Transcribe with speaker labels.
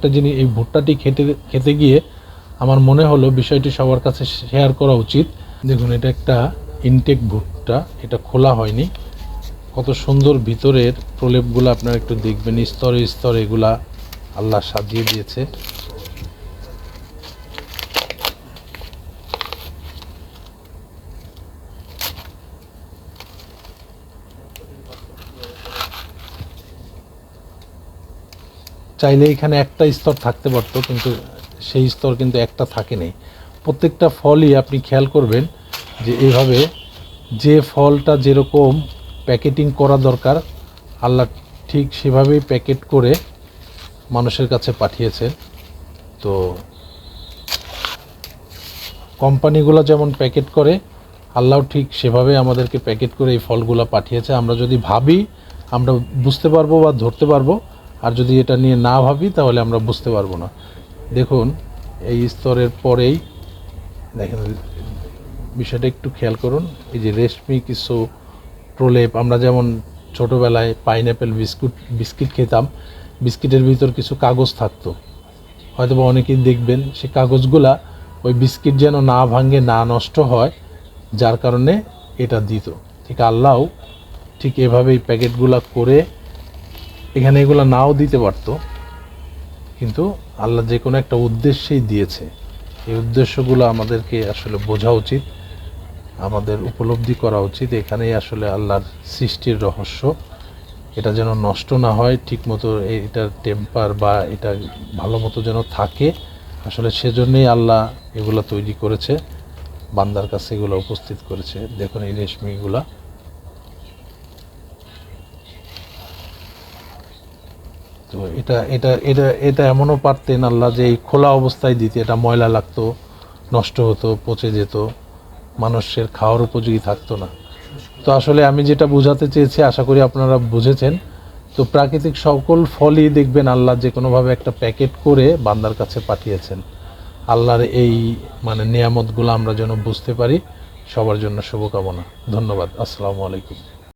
Speaker 1: একটা জিনিস, এই ভুট্টাটি খেতে গিয়ে আমার মনে হলো বিষয়টি সবার কাছে শেয়ার করা উচিত। দেখুন, এটা একটা ইনটেক ভুট্টা, এটা খোলা হয়নি। কত সুন্দর ভিতরের প্রলেপগুলো আপনারা একটু দেখবেন, স্তরে স্তরে এগুলা আল্লাহ সাজিয়ে দিয়েছে। চাইলে এখানে একটা স্তর থাকতে পারতো, কিন্তু সেই স্তর কিন্তু একটা থাকে নেই। প্রত্যেকটা ফলই আপনি খেয়াল করবেন যে এইভাবে যে ফলটা যেরকম প্যাকেটিং করা দরকার আল্লাহ ঠিক সেভাবেই প্যাকেট করে মানুষের কাছে পাঠিয়েছে। তো কোম্পানিগুলো যেমন প্যাকেট করে, আল্লাহ ঠিক সেভাবে আমাদেরকে প্যাকেট করে এই ফলগুলো পাঠিয়েছে। আমরা যদি ভাবি আমরা বুঝতে পারবো বা ধরতে পারবো, আর যদি এটা নিয়ে না ভাবি তাহলে আমরা বুঝতে পারবো না। দেখুন, এই স্তরের পরেই দেখেন বিষয়টা একটু খেয়াল করুন। এই যে রেশমি কিছু প্রলেপ, আমরা যেমন ছোটোবেলায় পাইনঅ্যাপেল বিস্কিট খেতাম, বিস্কিটের ভিতর কিছু কাগজ থাকতো, হয়তো বা অনেকেই দেখবেন সেই কাগজগুলা ওই বিস্কিট যেন না ভাঙে, না নষ্ট হয়, যার কারণে এটা দিত। ঠিক আল্লাহও ঠিক এভাবেই প্যাকেটগুলা করে, এখানে এগুলো নাও দিতে পারতো, কিন্তু আল্লাহ যে কোনো একটা উদ্দেশ্যেই দিয়েছে। এই উদ্দেশ্যগুলো আমাদেরকে আসলে বোঝা উচিত, আমাদের উপলব্ধি করা উচিত। এখানেই আসলে আল্লাহর সৃষ্টির রহস্য। এটা যেন নষ্ট না হয়, ঠিকমতো এটার টেম্পার বা এটা ভালো মতো যেন থাকে, আসলে সেজন্যই আল্লাহ এগুলো তৈরি করেছে, বান্দার কাছে এগুলো উপস্থিত করেছে। দেখুন এই রেশমিগুলা, তো এটা এটা এটা এটা এমনও পারতেন আল্লাহ যে এই খোলা অবস্থায় দিতে, এটা ময়লা লাগতো, নষ্ট হতো, পচে যেত, মানুষের খাওয়ার উপযোগী থাকতো না। তো আসলে আমি যেটা বোঝাতে চেয়েছি আশা করি আপনারা বুঝেছেন। তো প্রাকৃতিক সকল ফলই দেখবেন আল্লাহ যে কোনোভাবে একটা প্যাকেট করে বান্দার কাছে পাঠিয়েছেন। আল্লাহর এই নেয়ামতগুলো আমরা যেন বুঝতে পারি। সবার জন্য শুভকামনা। ধন্যবাদ। আসসালামু আলাইকুম।